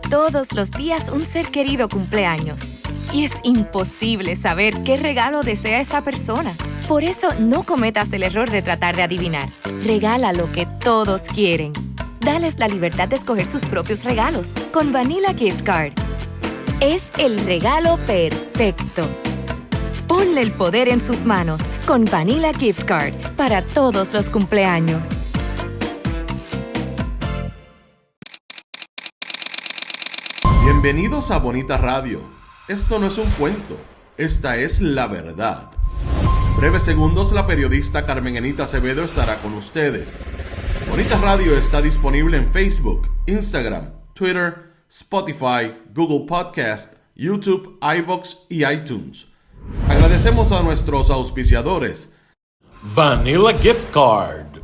Todos los días un ser querido cumpleaños. Y es imposible saber qué regalo desea esa persona. Por eso no cometas el error de tratar de adivinar. Regala lo que todos quieren. Dales la libertad de escoger sus propios regalos con Vanilla Gift Card. Es el regalo perfecto. Ponle el poder en sus manos con Vanilla Gift Card para todos los cumpleaños. Bienvenidos a Bonita Radio. Esto no es un cuento, esta es la verdad. En breves segundos, la periodista Carmen Enita Acevedo estará con ustedes. Bonita Radio está disponible en Facebook, Instagram, Twitter, Spotify, Google Podcast, YouTube, iVoox y iTunes. Agradecemos a nuestros auspiciadores. Vanilla Gift Card.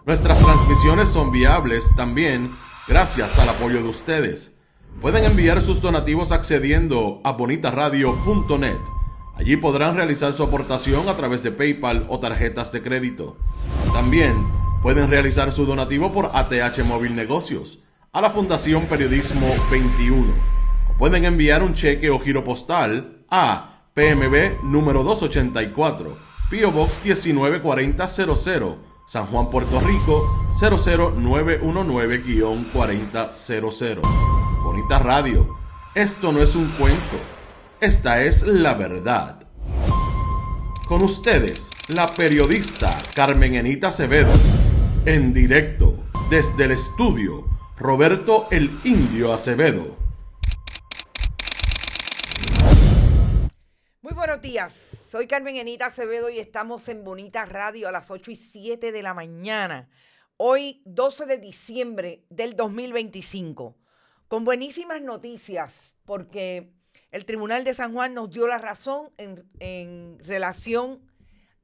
Nuestras transmisiones son viables también gracias al apoyo de ustedes. Pueden enviar sus donativos accediendo a bonitaradio.net. Allí podrán realizar su aportación a través de PayPal o tarjetas de crédito. También pueden realizar su donativo por ATH Móvil Negocios a la Fundación Periodismo 21. O pueden enviar un cheque o giro postal a PMB número 284, P.O. Box 194000, San Juan, Puerto Rico 00919-4000. Bonita Radio, esto no es un cuento, esta es la verdad. Con ustedes, la periodista Carmen Enita Acevedo, en directo desde el estudio Roberto el Indio Acevedo. Muy buenos días, soy Carmen Enita Acevedo y estamos en Bonita Radio a las 8:07 de la mañana. Hoy, 12 de diciembre del 2025. Con buenísimas noticias, porque el Tribunal de San Juan nos dio la razón en relación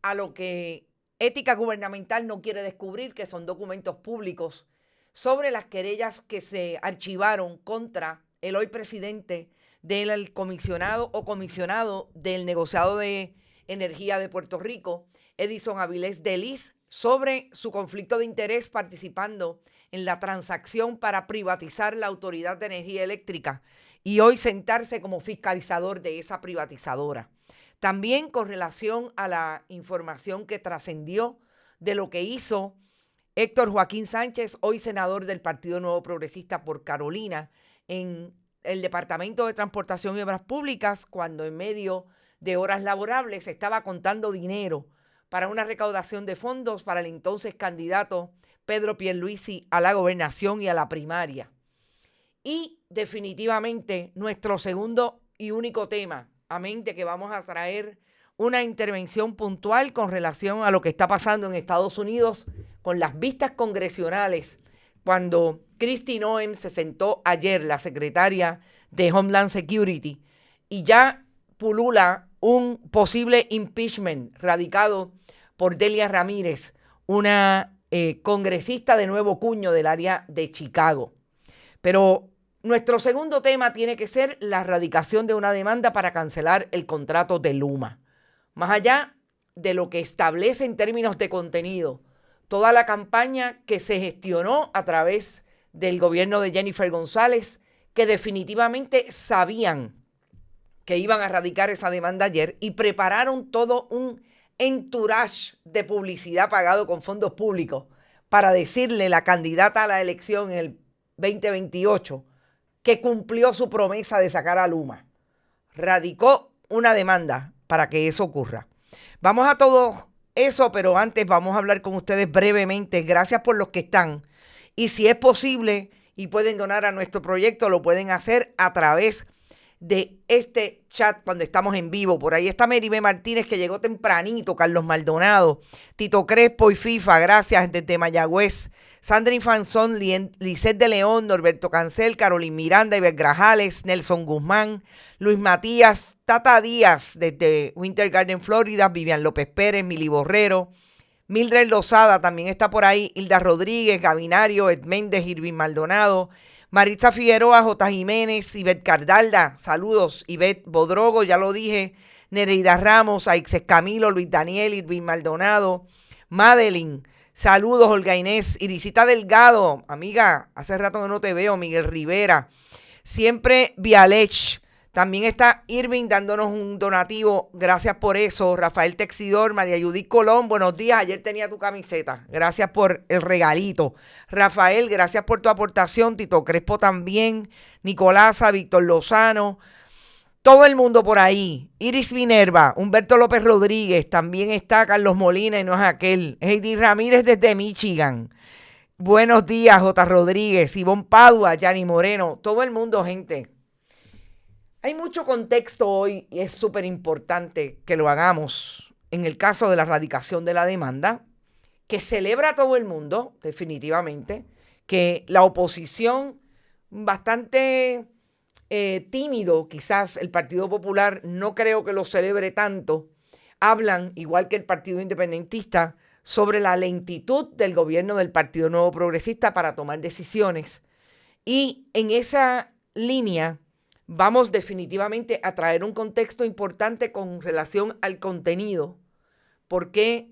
a lo que Ética Gubernamental no quiere descubrir, que son documentos públicos, sobre las querellas que se archivaron contra el hoy presidente del comisionado o comisionado del negociado de energía de Puerto Rico, Edison Avilés de Lis, sobre su conflicto de interés participando en la transacción para privatizar la Autoridad de Energía Eléctrica y hoy sentarse como fiscalizador de esa privatizadora. También con relación a la información que trascendió de lo que hizo Héctor Joaquín Sánchez, hoy senador del Partido Nuevo Progresista por Carolina, en el Departamento de Transportación y Obras Públicas, cuando en medio de horas laborables estaba contando dinero para una recaudación de fondos para el entonces candidato Pedro Pierluisi a la gobernación y a la primaria. Y definitivamente nuestro segundo y único tema, amén de que vamos a traer una intervención puntual con relación a lo que está pasando en Estados Unidos con las vistas congresionales, cuando Kristi Noem se sentó ayer, la secretaria de Homeland Security, y ya pulula un posible impeachment radicado por Delia Ramírez, una congresista de nuevo cuño del área de Chicago. Pero nuestro segundo tema tiene que ser la radicación de una demanda para cancelar el contrato de Luma. Más allá de lo que establece en términos de contenido, toda la campaña que se gestionó a través del gobierno de Jennifer González, que definitivamente sabían que iban a radicar esa demanda ayer y prepararon todo un entourage de publicidad pagado con fondos públicos para decirle la candidata a la elección en el 2028 que cumplió su promesa de sacar a Luma. Radicó una demanda para que eso ocurra. Vamos a todo eso, pero antes vamos a hablar con ustedes brevemente. Gracias por los que están. Y si es posible y pueden donar a nuestro proyecto, lo pueden hacer a través de este chat cuando estamos en vivo. Por ahí está Meribé Martínez, que llegó tempranito, Carlos Maldonado, Tito Crespo y FIFA, gracias, desde Mayagüez, Sandra Infanzón, Lisset de León, Norberto Cancel, Carolyn Miranda, Iber Grajales, Nelson Guzmán, Luis Matías, Tata Díaz, desde Winter Garden, Florida, Vivian López Pérez, Mili Borrero, Mildred Lozada, también está por ahí, Hilda Rodríguez, Gabinario, Ed Méndez, Irvin Maldonado, Maritza Figueroa, J. Jiménez, Ivette Cardalda, saludos, Ivette Bodrogo, ya lo dije, Nereida Ramos, Aixes Camilo, Luis Daniel, Irvin Maldonado, Madeline, Saludos, Olga Inés. Irisita Delgado, amiga, hace rato que no te veo. Miguel Rivera. Siempre Vialech. También está Irving dándonos un donativo. Gracias por eso. Rafael Texidor, María Judith Colón. Buenos días. Ayer tenía tu camiseta. Gracias por el regalito. Rafael, gracias por tu aportación. Tito Crespo también. Nicolasa, Víctor Lozano. Todo el mundo por ahí. Iris Minerva, Humberto López Rodríguez, también está Carlos Molina y no es aquel. Heidi Ramírez desde Michigan. Buenos días, J. Rodríguez, Ivonne Padua, Yanni Moreno, todo el mundo, gente. Hay mucho contexto hoy y es súper importante que lo hagamos en el caso de la erradicación de la demanda, que celebra todo el mundo, definitivamente, que la oposición bastante tímido, quizás el Partido Popular no creo que lo celebre tanto, hablan, igual que el Partido Independentista, sobre la lentitud del gobierno del Partido Nuevo Progresista para tomar decisiones. Y en esa línea vamos definitivamente a traer un contexto importante con relación al contenido, porque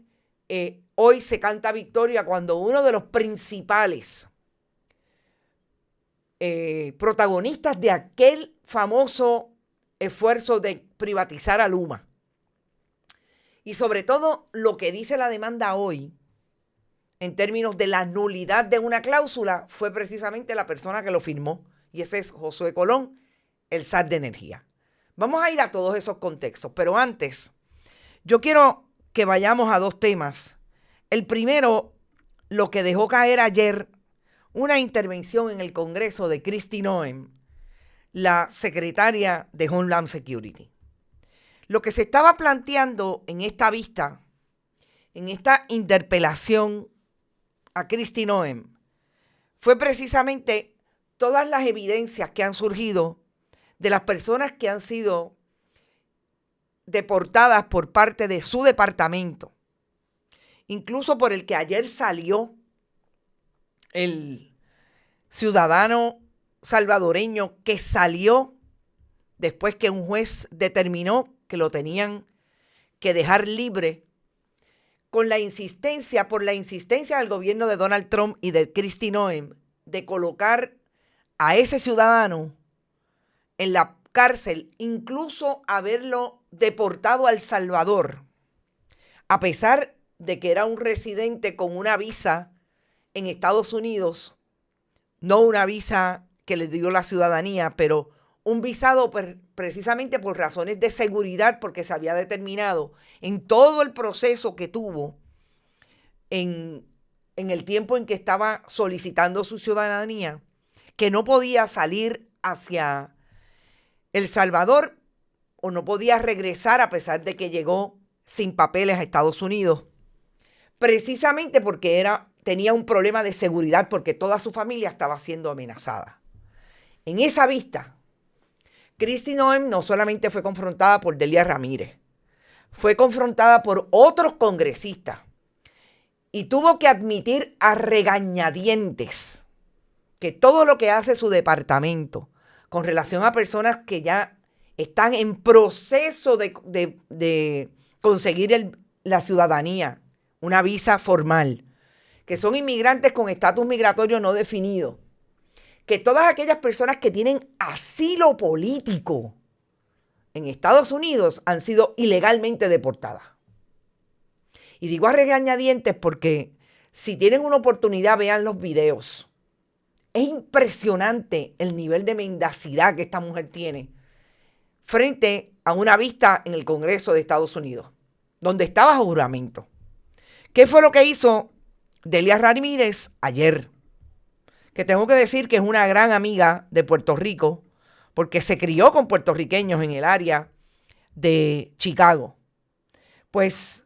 hoy se canta victoria cuando uno de los principales protagonistas de aquel famoso esfuerzo de privatizar a Luma. Y sobre todo lo que dice la demanda hoy, en términos de la nulidad de una cláusula, fue precisamente la persona que lo firmó. Y ese es Josué Colón, el SAT de Energía. Vamos a ir a todos esos contextos. Pero antes, yo quiero que vayamos a dos temas. El primero, lo que dejó caer ayer una intervención en el Congreso de Kristi Noem, la secretaria de Homeland Security. Lo que se estaba planteando en esta vista, en esta interpelación a Kristi Noem, fue precisamente todas las evidencias que han surgido de las personas que han sido deportadas por parte de su departamento, incluso por el que ayer salió el ciudadano salvadoreño que salió después que un juez determinó que lo tenían que dejar libre por la insistencia del gobierno de Donald Trump y de Kristi Noem de colocar a ese ciudadano en la cárcel, incluso haberlo deportado a El Salvador, a pesar de que era un residente con una visa en Estados Unidos, no una visa que le dio la ciudadanía, pero un visado precisamente por razones de seguridad, porque se había determinado en todo el proceso que tuvo en el tiempo en que estaba solicitando su ciudadanía, que no podía salir hacia El Salvador o no podía regresar a pesar de que llegó sin papeles a Estados Unidos, precisamente porque tenía un problema de seguridad, porque toda su familia estaba siendo amenazada. En esa vista, Kristi Noem no solamente fue confrontada por Delia Ramírez, fue confrontada por otros congresistas y tuvo que admitir a regañadientes que todo lo que hace su departamento con relación a personas que ya están en proceso de conseguir la ciudadanía, una visa formal, que son inmigrantes con estatus migratorio no definido, que todas aquellas personas que tienen asilo político en Estados Unidos han sido ilegalmente deportadas. Y digo a regañadientes porque si tienen una oportunidad, vean los videos. Es impresionante el nivel de mendacidad que esta mujer tiene frente a una vista en el Congreso de Estados Unidos, donde está bajo juramento. ¿Qué fue lo que hizo Delia Ramírez ayer? Que tengo que decir que es una gran amiga de Puerto Rico, porque se crió con puertorriqueños en el área de Chicago. Pues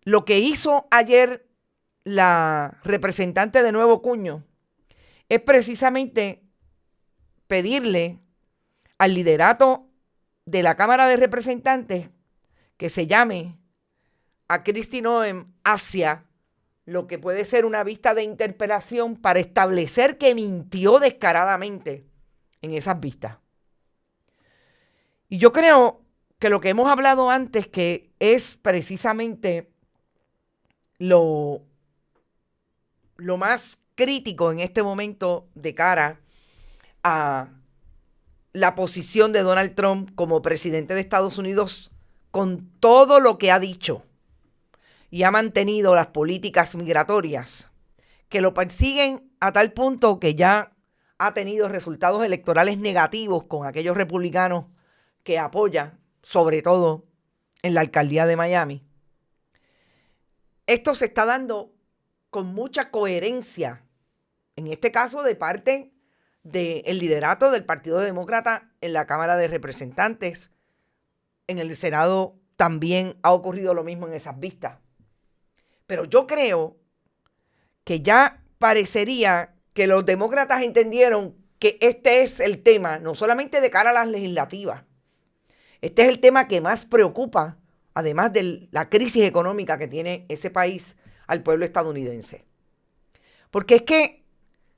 lo que hizo ayer la representante de Nuevo Cuño es precisamente pedirle al liderato de la Cámara de Representantes que se llame a Kristi Noem hacia lo que puede ser una vista de interpelación para establecer que mintió descaradamente en esas vistas. Y yo creo que lo que hemos hablado antes, que es precisamente lo lo más crítico en este momento de cara a la posición de Donald Trump como presidente de Estados Unidos con todo lo que ha dicho y ha mantenido las políticas migratorias que lo persiguen a tal punto que ya ha tenido resultados electorales negativos con aquellos republicanos que apoya, sobre todo en la alcaldía de Miami. Esto se está dando con mucha coherencia, en este caso de parte del liderato del Partido Demócrata en la Cámara de Representantes. En el Senado también ha ocurrido lo mismo en esas vistas. Pero yo creo que ya parecería que los demócratas entendieron que este es el tema, no solamente de cara a las legislativas. Este es el tema que más preocupa, además de la crisis económica que tiene ese país, al pueblo estadounidense. Porque es que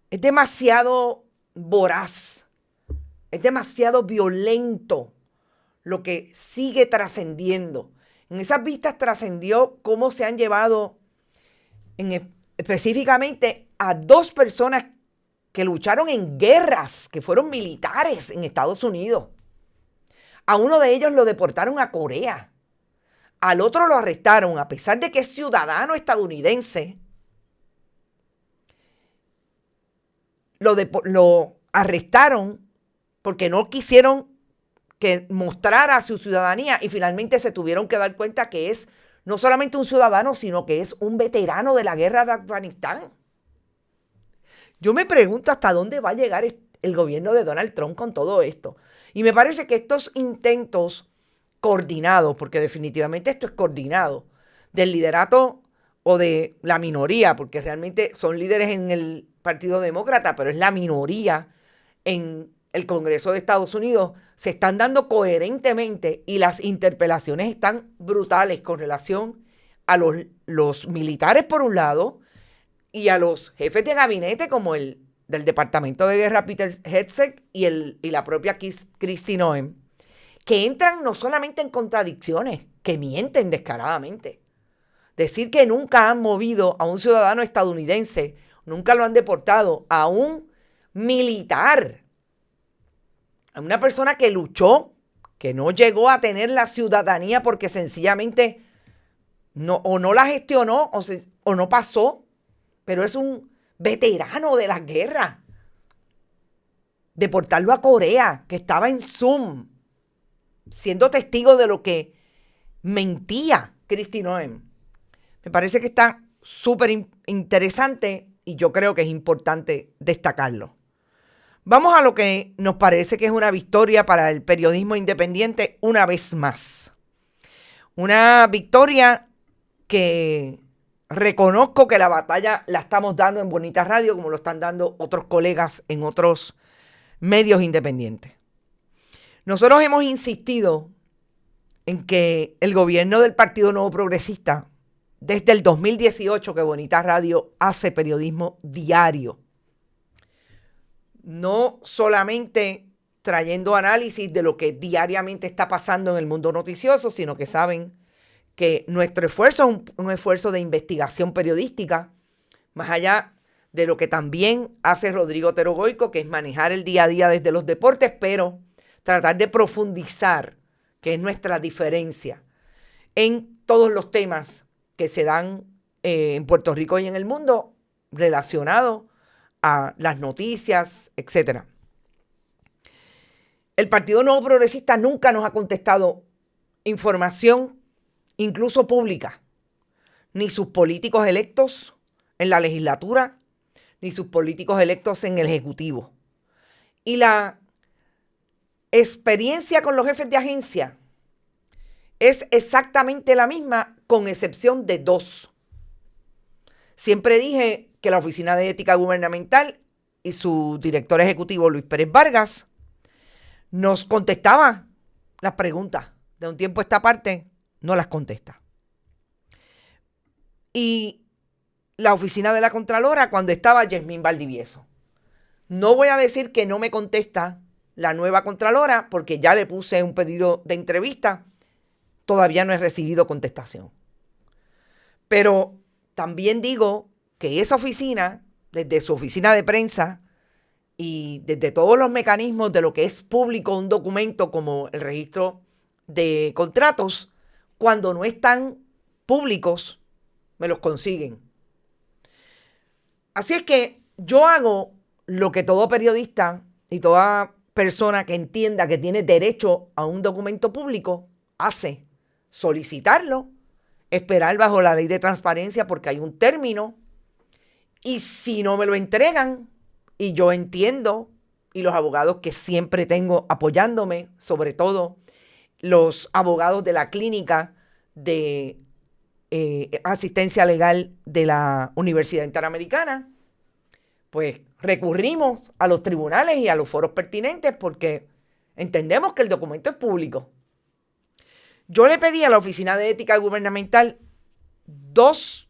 es demasiado voraz, es demasiado violento lo que sigue trascendiendo. En esas vistas trascendió cómo se han llevado específicamente a 2 personas que lucharon en guerras, que fueron militares en Estados Unidos. A uno de ellos lo deportaron a Corea. Al otro lo arrestaron, a pesar de que es ciudadano estadounidense. Lo arrestaron porque no quisieron que mostrara su ciudadanía y finalmente se tuvieron que dar cuenta que es no solamente un ciudadano, sino que es un veterano de la guerra de Afganistán. Yo me pregunto hasta dónde va a llegar el gobierno de Donald Trump con todo esto. Y me parece que estos intentos coordinados, porque definitivamente esto es coordinado, del liderato o de la minoría, porque realmente son líderes en el Partido Demócrata, pero es la minoría en el Congreso de Estados Unidos, se están dando coherentemente y las interpelaciones están brutales con relación a los militares por un lado y a los jefes de gabinete como el del Departamento de Guerra Peter Hegseth y la propia Kristi Noem, que entran no solamente en contradicciones, que mienten descaradamente. Decir que nunca han movido a un ciudadano estadounidense, nunca lo han deportado, a un militar, a una persona que luchó, que no llegó a tener la ciudadanía porque sencillamente no la gestionó o no pasó, pero es un veterano de las guerras. Deportarlo a Corea, que estaba en Zoom, siendo testigo de lo que mentía Kristi Noem. Me parece que está súper interesante y yo creo que es importante destacarlo. Vamos a lo que nos parece que es una victoria para el periodismo independiente una vez más. Una victoria que reconozco que la batalla la estamos dando en Bonita Radio, como lo están dando otros colegas en otros medios independientes. Nosotros hemos insistido en que el gobierno del Partido Nuevo Progresista, desde el 2018 que Bonita Radio hace periodismo diario, no solamente trayendo análisis de lo que diariamente está pasando en el mundo noticioso, sino que saben que nuestro esfuerzo es un esfuerzo de investigación periodística, más allá de lo que también hace Rodrigo Otero Goico, que es manejar el día a día desde los deportes, pero tratar de profundizar, que es nuestra diferencia, en todos los temas que se dan en Puerto Rico y en el mundo relacionados a las noticias, etc. El Partido Nuevo Progresista nunca nos ha contestado información, incluso pública, ni sus políticos electos en la legislatura, ni sus políticos electos en el Ejecutivo. Y la experiencia con los jefes de agencia es exactamente la misma, con excepción de 2. Siempre dije que la Oficina de Ética Gubernamental y su director ejecutivo, Luis Pérez Vargas, nos contestaba las preguntas. De un tiempo a esta parte, no las contesta. Y la Oficina de la Contralora, cuando estaba Yasmín Valdivieso. No voy a decir que no me contesta la nueva Contralora, porque ya le puse un pedido de entrevista. Todavía no he recibido contestación. Pero también digo que esa oficina, desde su oficina de prensa y desde todos los mecanismos de lo que es público un documento como el registro de contratos, cuando no están públicos, me los consiguen. Así es que yo hago lo que todo periodista y toda persona que entienda que tiene derecho a un documento público hace: solicitarlo, esperar bajo la ley de transparencia porque hay un término, y si no me lo entregan, y yo entiendo, y los abogados que siempre tengo apoyándome, sobre todo los abogados de la clínica de asistencia legal de la Universidad Interamericana, pues recurrimos a los tribunales y a los foros pertinentes porque entendemos que el documento es público. Yo le pedí a la Oficina de Ética Gubernamental 2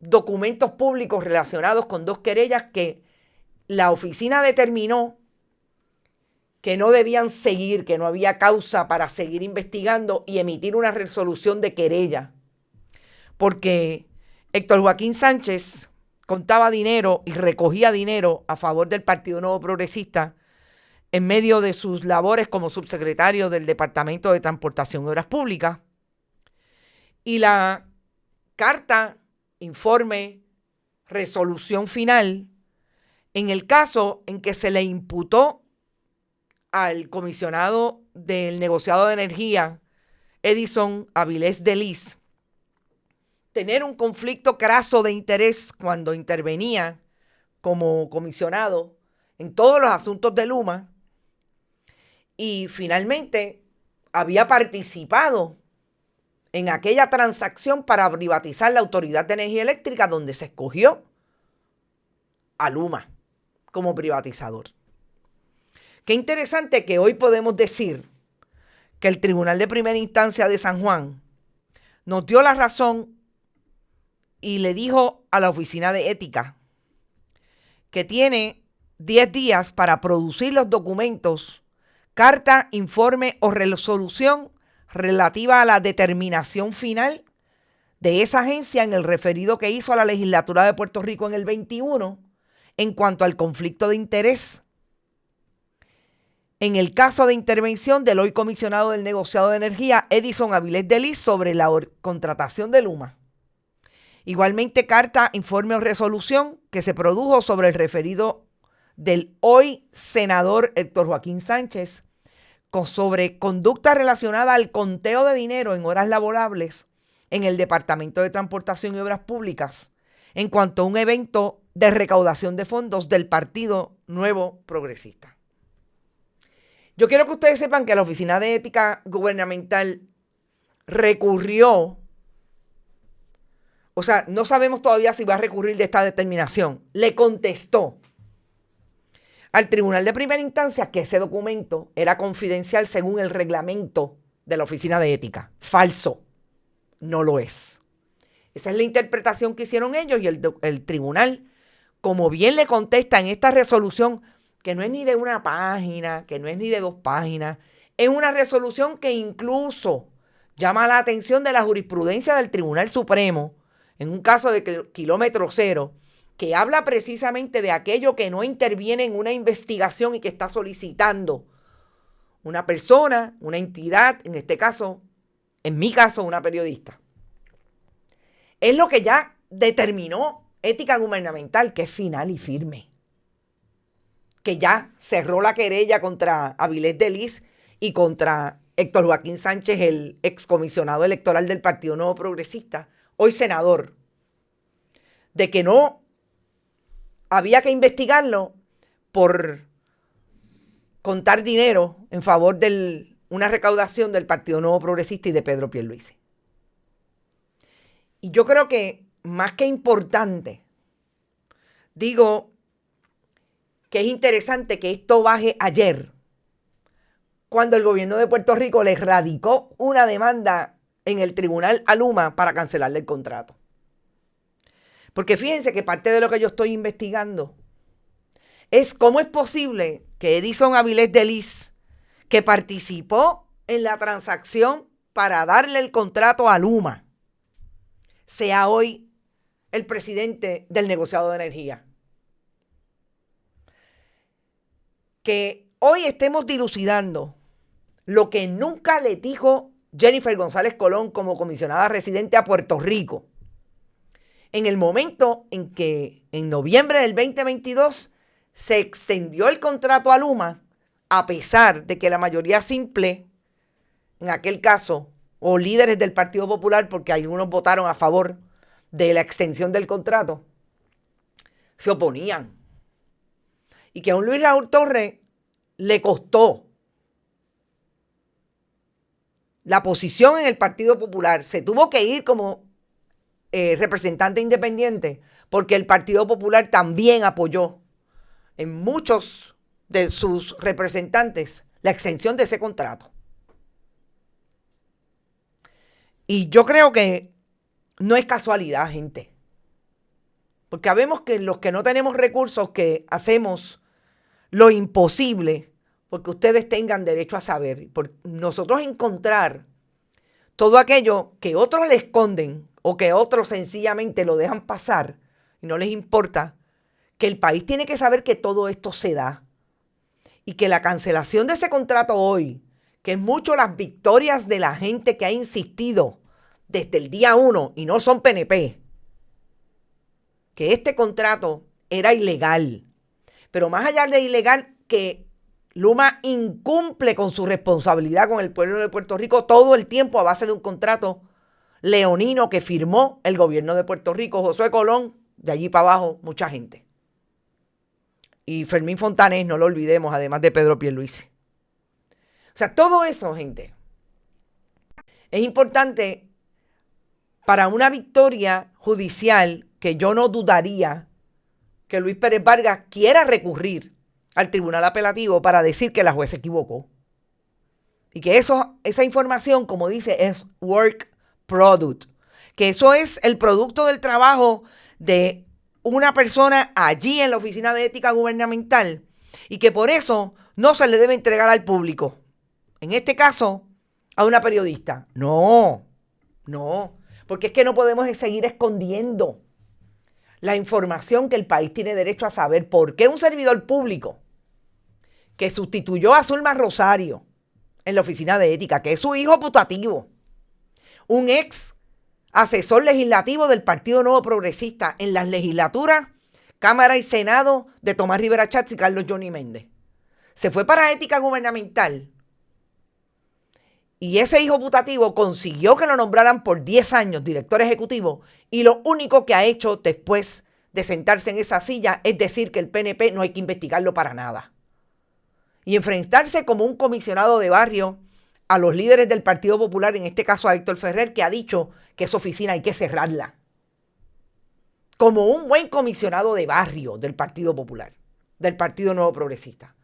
documentos públicos relacionados con 2 querellas que la oficina determinó que no debían seguir, que no había causa para seguir investigando y emitir una resolución de querella. Porque Héctor Joaquín Sánchez contaba dinero y recogía dinero a favor del Partido Nuevo Progresista en medio de sus labores como subsecretario del Departamento de Transportación y Obras Públicas. Y la carta, informe, resolución final, en el caso en que se le imputó al comisionado del negociado de energía, Edison Avilés de Lis, tener un conflicto craso de interés cuando intervenía como comisionado en todos los asuntos de Luma, y finalmente había participado en aquella transacción para privatizar la Autoridad de Energía Eléctrica, donde se escogió a Luma como privatizador. Qué interesante que hoy podemos decir que el Tribunal de Primera Instancia de San Juan nos dio la razón y le dijo a la Oficina de Ética que tiene 10 días para producir los documentos, carta, informe o resolución relativa a la determinación final de esa agencia en el referido que hizo a la legislatura de Puerto Rico en el 21 en cuanto al conflicto de interés en el caso de intervención del hoy comisionado del negociado de energía, Edison Avilés de Lis, sobre la contratación de Luma. Igualmente, carta, informe o resolución que se produjo sobre el referido del hoy senador Héctor Joaquín Sánchez sobre conducta relacionada al conteo de dinero en horas laborables en el Departamento de Transportación y Obras Públicas en cuanto a un evento de recaudación de fondos del Partido Nuevo Progresista. Yo quiero que ustedes sepan que la Oficina de Ética Gubernamental recurrió, o sea, no sabemos todavía si va a recurrir de esta determinación, le contestó al Tribunal de Primera Instancia que ese documento era confidencial según el reglamento de la Oficina de Ética. Falso, no lo es. Esa es la interpretación que hicieron ellos y el tribunal, como bien le contesta en esta resolución, que no es ni de una página, que no es ni de 2 páginas, es una resolución que incluso llama la atención de la jurisprudencia del Tribunal Supremo, en un caso de kilómetro cero, que habla precisamente de aquello que no interviene en una investigación y que está solicitando una persona, una entidad, en este caso, en mi caso, una periodista. Es lo que ya determinó Ética Gubernamental, que es final y firme, que ya cerró la querella contra Avilés de Lis y contra Héctor Joaquín Sánchez, el excomisionado electoral del Partido Nuevo Progresista, hoy senador, de que no había que investigarlo por contar dinero en favor de una recaudación del Partido Nuevo Progresista y de Pedro Pierluisi. Y yo creo que, más que importante, digo que es interesante que esto baje ayer, cuando el gobierno de Puerto Rico le radicó una demanda en el tribunal a Luma para cancelarle el contrato. Porque fíjense que parte de lo que yo estoy investigando es cómo es posible que Edison Avilés de Lis, que participó en la transacción para darle el contrato a Luma, sea hoy el presidente del negociado de energía. Que hoy estemos dilucidando lo que nunca le dijo Jennifer González Colón como comisionada residente a Puerto Rico, en el momento en que en noviembre del 2022 se extendió el contrato a Luma, a pesar de que la mayoría simple, en aquel caso, o líderes del Partido Popular, porque algunos votaron a favor de la extensión del contrato, se oponían. Y que a un Luis Raúl Torres le costó la posición en el Partido Popular. Se tuvo que ir como representante independiente porque el Partido Popular también apoyó en muchos de sus representantes la extensión de ese contrato. Y yo creo que no es casualidad, gente. Porque sabemos que los que no tenemos recursos, que hacemos lo imposible porque ustedes tengan derecho a saber. Por nosotros encontrar todo aquello que otros le esconden o que otros sencillamente lo dejan pasar y no les importa, que el país tiene que saber que todo esto se da y que la cancelación de ese contrato hoy, que es mucho las victorias de la gente que ha insistido desde el día 1 y no son PNP, que este contrato era ilegal. Pero más allá de ilegal, que Luma incumple con su responsabilidad con el pueblo de Puerto Rico todo el tiempo a base de un contrato leonino que firmó el gobierno de Puerto Rico, Josué Colón, de allí para abajo, mucha gente. Y Fermín Fontanés, no lo olvidemos, además de Pedro Pierluisi. O sea, todo eso, gente, es importante para una victoria judicial que yo no dudaría que Luis Pérez Vargas quiera recurrir al tribunal apelativo para decir que la juez se equivocó. Y que esa información, como dice, es work product. Que eso es el producto del trabajo de una persona allí en la Oficina de Ética Gubernamental y que por eso no se le debe entregar al público. En este caso, a una periodista. No, porque es que no podemos seguir escondiendo la información que el país tiene derecho a saber. ¿Por qué un servidor público que sustituyó a Zulma Rosario en la Oficina de Ética, que es su hijo putativo, un ex asesor legislativo del Partido Nuevo Progresista en las legislaturas, Cámara y Senado de Tomás Rivera Chats y Carlos Johnny Méndez, se fue para Ética Gubernamental y ese hijo putativo consiguió que lo nombraran por 10 años director ejecutivo y lo único que ha hecho después de sentarse en esa silla es decir que el PNP no hay que investigarlo para nada y enfrentarse como un comisionado de barrio a los líderes del Partido Popular, en este caso a Héctor Ferrer, que ha dicho que esa oficina hay que cerrarla. Como un buen comisionado de barrio del Partido Popular, del Partido Nuevo Progresista,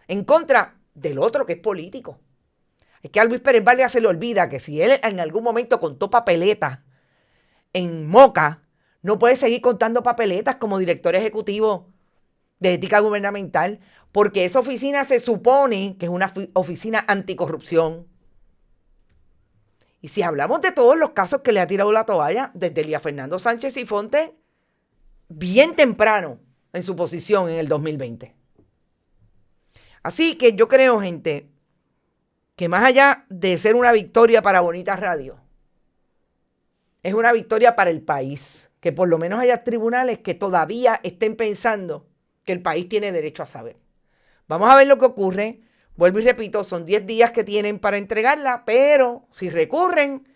en contra del otro que es político. Es que a Luis Pérez Vargas se le olvida que si él en algún momento contó papeletas en Moca, no puede seguir contando papeletas como director ejecutivo de Ética Gubernamental, porque esa oficina se supone que es una oficina anticorrupción. Y si hablamos de todos los casos que le ha tirado la toalla, desde Elías Fernando Sánchez y Fonte, bien temprano en su posición en el 2020. Así que yo creo, gente, que más allá de ser una victoria para Bonita Radio, es una victoria para el país. Que por lo menos haya tribunales que todavía estén pensando que el país tiene derecho a saber. Vamos a ver lo que ocurre. Vuelvo y repito, son 10 días que tienen para entregarla, pero si recurren,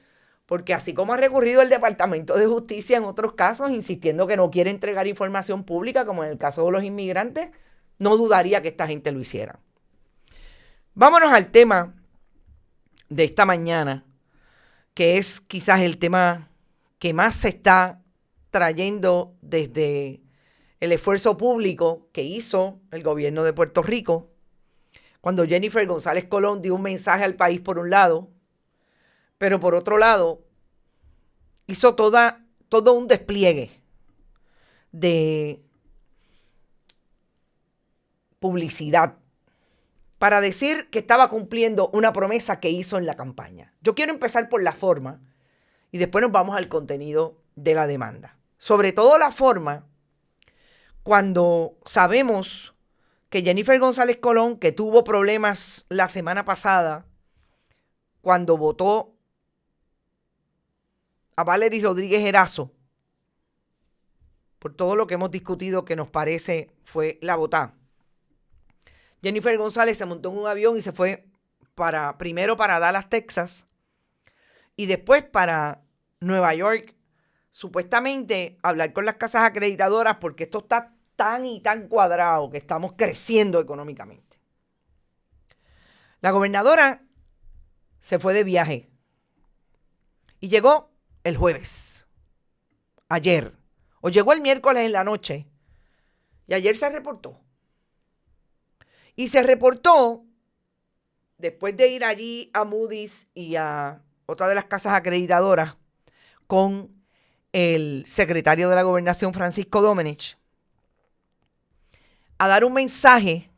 porque así como ha recurrido el Departamento de Justicia en otros casos, insistiendo que no quiere entregar información pública, como en el caso de los inmigrantes, no dudaría que esta gente lo hiciera. Vámonos al tema de esta mañana, que es quizás el tema que más se está trayendo desde el esfuerzo público que hizo el gobierno de Puerto Rico, cuando Jennifer González Colón dio un mensaje al país por un lado, pero por otro lado hizo todo un despliegue de publicidad para decir que estaba cumpliendo una promesa que hizo en la campaña. Yo quiero empezar por la forma y después nos vamos al contenido de la demanda. sobre todo la forma, cuando sabemos que Jennifer González Colón, que tuvo problemas la semana pasada, cuando votó a Valery Rodríguez Erazo, por todo lo que hemos discutido que nos parece fue la votada. Jennifer González se montó en un avión y se fue primero para Dallas, Texas, y después para Nueva York, supuestamente hablar con las casas acreditadoras, porque esto está tan y tan cuadrado que estamos creciendo económicamente. La gobernadora se fue de viaje y llegó el jueves, ayer, o llegó el miércoles en la noche, y ayer se reportó. Y se reportó después de ir allí a Moody's y a otra de las casas acreditadoras con el secretario de la Gobernación, Francisco Domenech, a dar un mensaje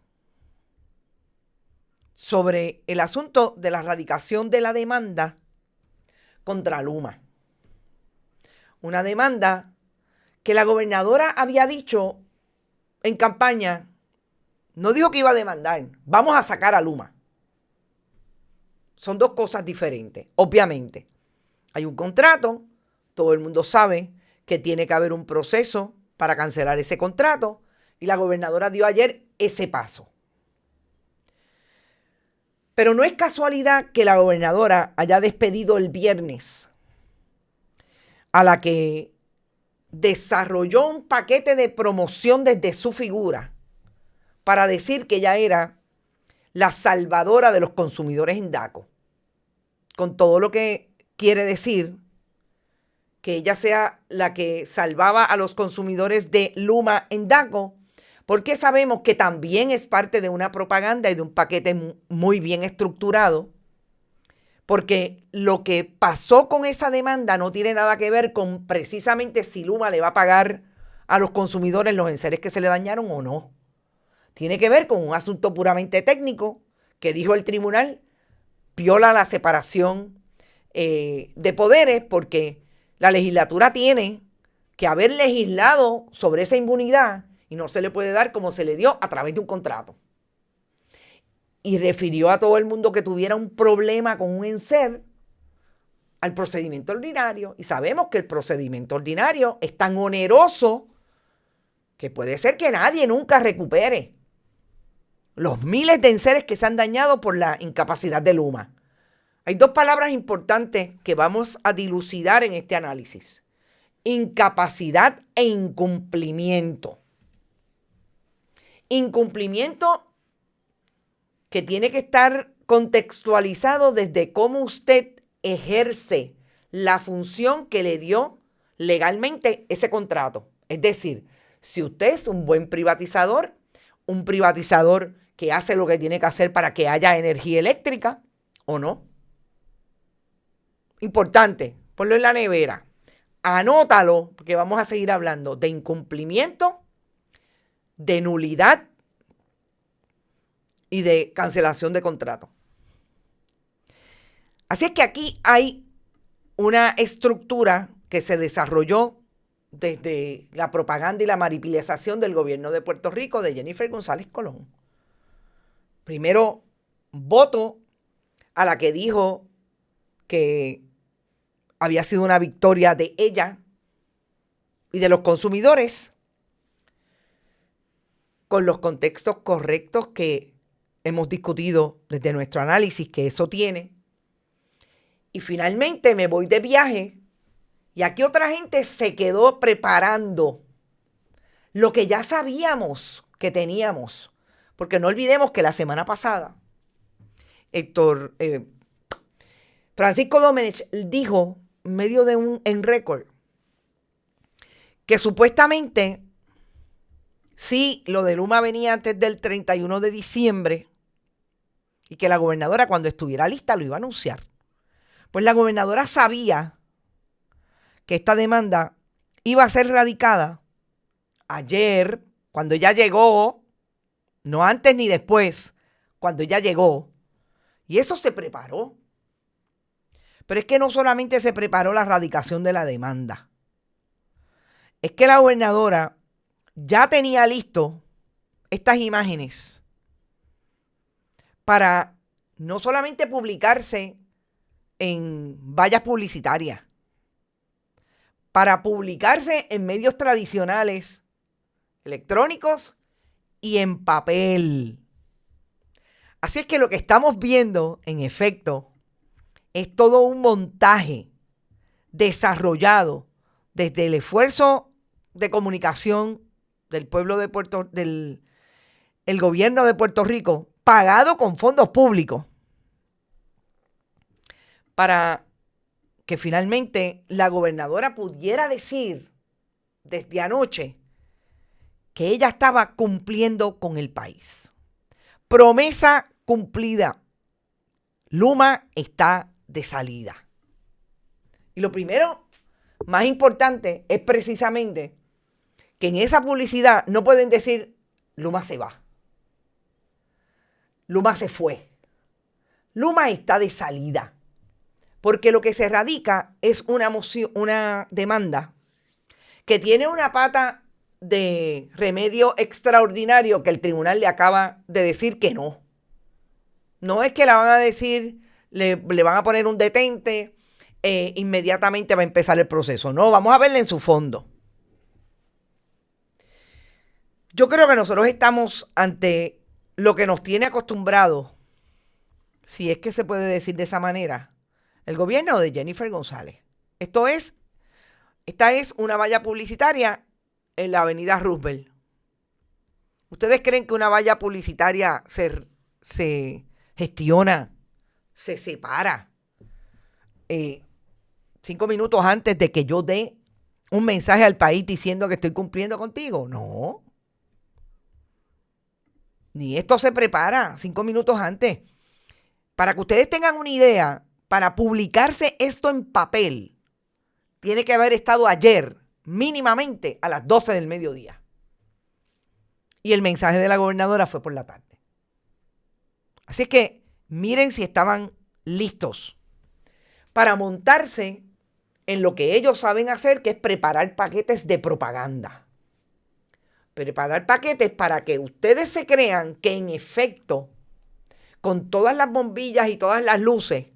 sobre el asunto de la radicación de la demanda contra Luma. Una demanda que la gobernadora había dicho en campaña, no dijo que iba a demandar, vamos a sacar a Luma. Son dos cosas diferentes, obviamente. Hay un contrato, todo el mundo sabe que tiene que haber un proceso para cancelar ese contrato, y la gobernadora dio ayer ese paso. Pero no es casualidad que la gobernadora haya despedido el viernes a la que desarrolló un paquete de promoción desde su figura para decir que ella era la salvadora de los consumidores en DACO, con todo lo que quiere decir que ella sea la que salvaba a los consumidores de Luma en DACO, porque sabemos que también es parte de una propaganda y de un paquete muy bien estructurado, porque lo que pasó con esa demanda no tiene nada que ver con precisamente si Luma le va a pagar a los consumidores los enseres que se le dañaron o no. Tiene que ver con un asunto puramente técnico que dijo el tribunal viola la separación de poderes, porque la legislatura tiene que haber legislado sobre esa inmunidad y no se le puede dar como se le dio a través de un contrato. Y refirió a todo el mundo que tuviera un problema con un enser al procedimiento ordinario. Y sabemos que el procedimiento ordinario es tan oneroso que puede ser que nadie nunca recupere los miles de enseres que se han dañado por la incapacidad de Luma. Hay dos palabras importantes que vamos a dilucidar en este análisis: incapacidad e incumplimiento. Incumplimiento que tiene que estar contextualizado desde cómo usted ejerce la función que le dio legalmente ese contrato. Es decir, si usted es un buen privatizador, un privatizador que hace lo que tiene que hacer para que haya energía eléctrica o no. Importante, ponlo en la nevera. Anótalo, porque vamos a seguir hablando de incumplimiento, de nulidad y de cancelación de contrato. Así es que aquí hay una estructura que se desarrolló desde la propaganda y la manipulación del gobierno de Puerto Rico de Jennifer González Colón. Primero, voto a la que dijo que había sido una victoria de ella y de los consumidores, con los contextos correctos que hemos discutido desde nuestro análisis que eso tiene. Y finalmente me voy de viaje y aquí otra gente se quedó preparando lo que ya sabíamos que teníamos. Porque no olvidemos que la semana pasada Francisco Domenech dijo en medio de en récord que supuestamente sí, lo de Luma venía antes del 31 de diciembre y que la gobernadora cuando estuviera lista lo iba a anunciar. Pues la gobernadora sabía que esta demanda iba a ser radicada ayer, cuando ya llegó, no antes ni después, cuando ya llegó. Y eso se preparó. Pero es que no solamente se preparó la radicación de la demanda. es que la gobernadora ya tenía listo estas imágenes para no solamente publicarse en vallas publicitarias, para publicarse en medios tradicionales, electrónicos y en papel. Así es que lo que estamos viendo, en efecto, es todo un montaje desarrollado desde el esfuerzo de comunicación del pueblo de el gobierno de Puerto Rico, pagado con fondos públicos, para que finalmente la gobernadora pudiera decir desde anoche que ella estaba cumpliendo con el país. Promesa cumplida. Luma está de salida. Y lo primero, más importante, es precisamente que en esa publicidad no pueden decir Luma se va. Luma se fue. Luma está de salida. Porque lo que se radica es una demanda que tiene una pata de remedio extraordinario que el tribunal le acaba de decir que no. No es que la van a decir, le van a poner un detente, inmediatamente va a empezar el proceso. No, vamos a verla en su fondo. Yo creo que nosotros estamos ante lo que nos tiene acostumbrados, si es que se puede decir de esa manera, el gobierno de Jennifer González. Esta es una valla publicitaria en la avenida Roosevelt. ¿Ustedes creen que una valla publicitaria se gestiona, se separa 5 minutos antes de que yo dé un mensaje al país diciendo que estoy cumpliendo contigo? No. Ni esto se prepara 5 minutos antes. Para que ustedes tengan una idea, para publicarse esto en papel, tiene que haber estado ayer, mínimamente a las 12 del mediodía. Y el mensaje de la gobernadora fue por la tarde. Así que miren si estaban listos para montarse en lo que ellos saben hacer, que es preparar paquetes de propaganda. Preparar paquetes para que ustedes se crean que en efecto, con todas las bombillas y todas las luces,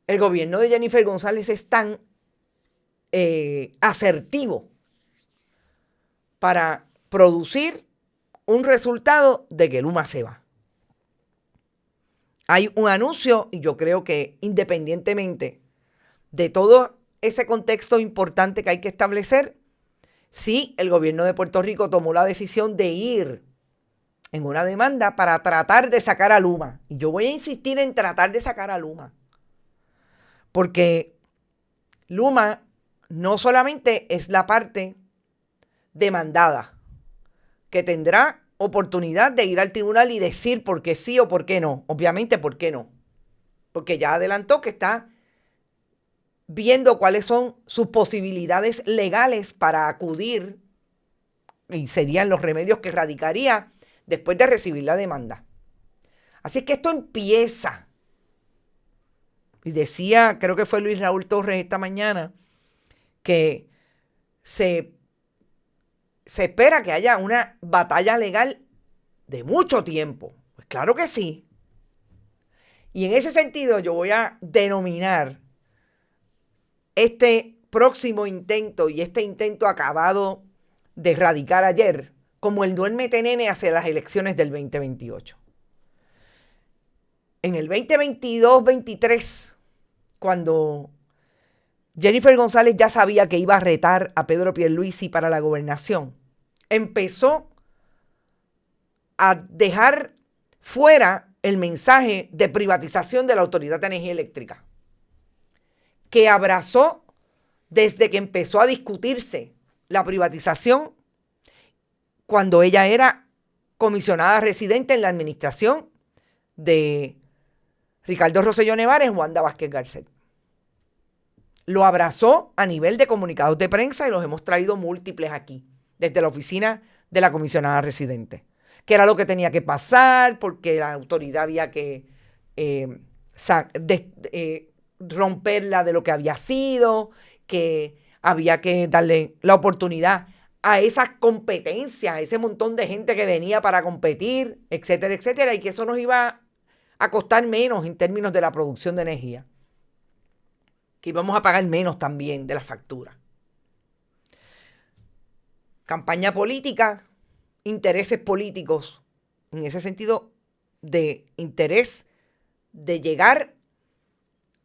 el gobierno de Jennifer González es tan asertivo para producir un resultado de que Luma se va. Hay un anuncio, y yo creo que independientemente de todo ese contexto importante que hay que establecer, sí, el gobierno de Puerto Rico tomó la decisión de ir en una demanda para tratar de sacar a Luma. Y yo voy a insistir en tratar de sacar a Luma. Porque Luma no solamente es la parte demandada, que tendrá oportunidad de ir al tribunal y decir por qué sí o por qué no. Obviamente, por qué no. Porque ya adelantó que está viendo cuáles son sus posibilidades legales para acudir, y serían los remedios que radicaría después de recibir la demanda. Así es que esto empieza. Y decía, creo que fue Luis Raúl Torres esta mañana, que se espera que haya una batalla legal de mucho tiempo. Pues claro que sí. Y en ese sentido yo voy a denominar este próximo intento y este intento acabado de radicar ayer como el duérmete nene hacia las elecciones del 2028. En el 2022-23, cuando Jennifer González ya sabía que iba a retar a Pedro Pierluisi para la gobernación, empezó a dejar fuera el mensaje de privatización de la Autoridad de Energía Eléctrica, que abrazó desde que empezó a discutirse la privatización cuando ella era comisionada residente en la administración de Ricardo Rosselló Nevares, Wanda Vázquez Garcet. Lo abrazó a nivel de comunicados de prensa y los hemos traído múltiples aquí, desde la oficina de la comisionada residente, que era lo que tenía que pasar porque la autoridad había que romperla de lo que había sido, que había que darle la oportunidad a esas competencias, a ese montón de gente que venía para competir, etcétera, etcétera, y que eso nos iba a costar menos en términos de la producción de energía, que íbamos a pagar menos también de la factura. Campaña política, intereses políticos, en ese sentido de interés de llegar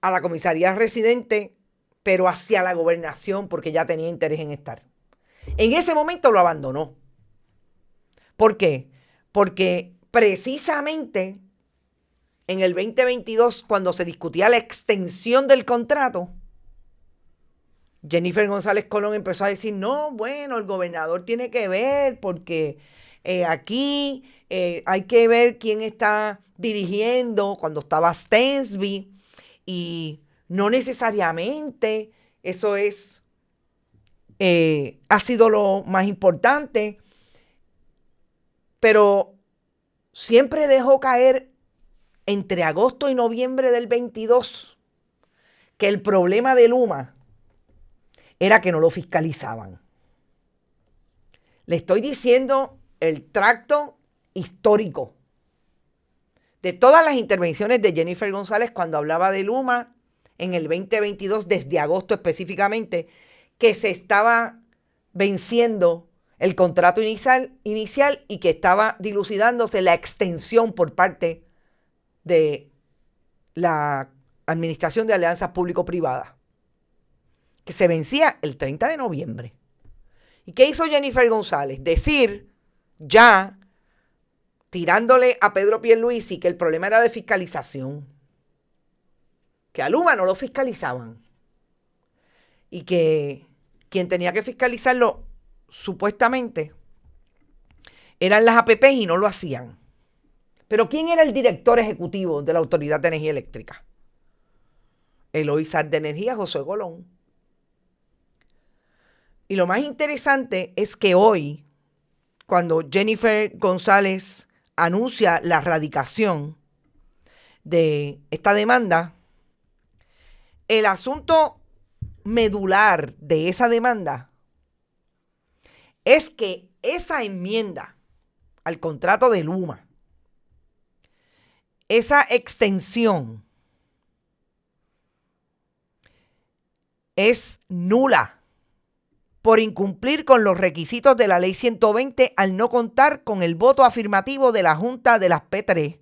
a la comisaría residente, pero hacia la gobernación, porque ya tenía interés en estar. En ese momento lo abandonó. ¿Por qué? Porque precisamente en el 2022, cuando se discutía la extensión del contrato, Jennifer González Colón empezó a decir, no, bueno, el gobernador tiene que ver porque aquí hay que ver quién está dirigiendo cuando estaba Stensby y no necesariamente eso ha sido lo más importante, pero siempre dejó caer entre agosto y noviembre del 22 que el problema de Luma era que no lo fiscalizaban. Le estoy diciendo el tracto histórico de todas las intervenciones de Jennifer González cuando hablaba de Luma en el 2022, desde agosto específicamente, que se estaba venciendo el contrato inicial y que estaba dilucidándose la extensión por parte de la Administración de Alianzas Público-Privadas, que se vencía el 30 de noviembre. ¿Y qué hizo Jennifer González? Decir ya, tirándole a Pedro Pierluisi, que el problema era de fiscalización, que a Luma no lo fiscalizaban y que quien tenía que fiscalizarlo supuestamente eran las APP y no lo hacían. Pero ¿quién era el director ejecutivo de la Autoridad de Energía Eléctrica? El hoy zar de Energía, Josué Colón. Y lo más interesante es que hoy, cuando Jennifer González anuncia la radicación de esta demanda, el asunto medular de esa demanda es que esa enmienda al contrato de Luma, esa extensión, es nula por incumplir con los requisitos de la Ley 120 al no contar con el voto afirmativo de la Junta de las P3,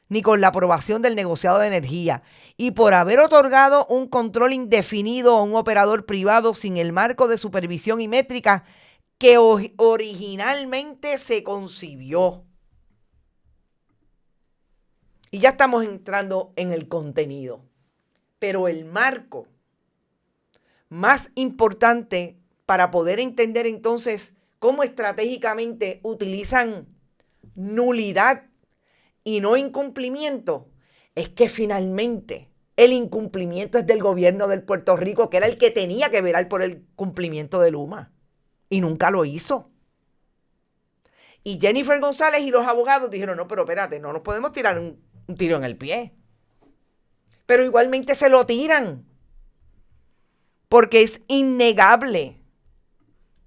ni con la aprobación del negociado de energía, y por haber otorgado un control indefinido a un operador privado sin el marco de supervisión y métrica que originalmente se concibió. Y ya estamos entrando en el contenido, pero el marco más importante para poder entender entonces cómo estratégicamente utilizan nulidad y no incumplimiento, es que finalmente el incumplimiento es del gobierno de Puerto Rico, que era el que tenía que velar por el cumplimiento de Luma, y nunca lo hizo. Y Jennifer González y los abogados dijeron, no, pero espérate, no nos podemos tirar un tiro en el pie. Pero igualmente se lo tiran, porque es innegable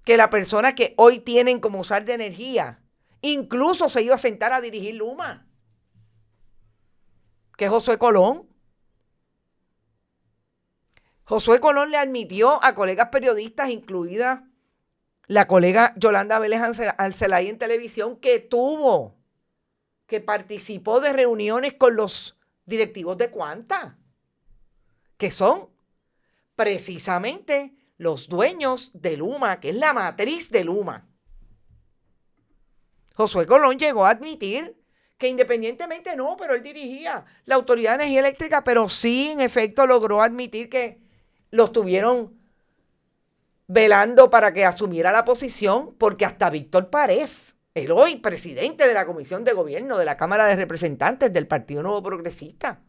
que la persona que hoy tienen como zar de energía incluso se iba a sentar a dirigir Luma, que es Josué Colón. Josué Colón le admitió a colegas periodistas, incluida la colega Yolanda Vélez Arcelay en televisión, que participó de reuniones con los directivos de Quanta, que son precisamente los dueños de Luma, que es la matriz de Luma. Josué Colón llegó a admitir que independientemente pero él dirigía la Autoridad de Energía Eléctrica, pero sí, en efecto, logró admitir que lo estuvieron velando para que asumiera la posición, porque hasta Víctor Párez, el hoy presidente de la Comisión de Gobierno de la Cámara de Representantes del Partido Nuevo Progresista,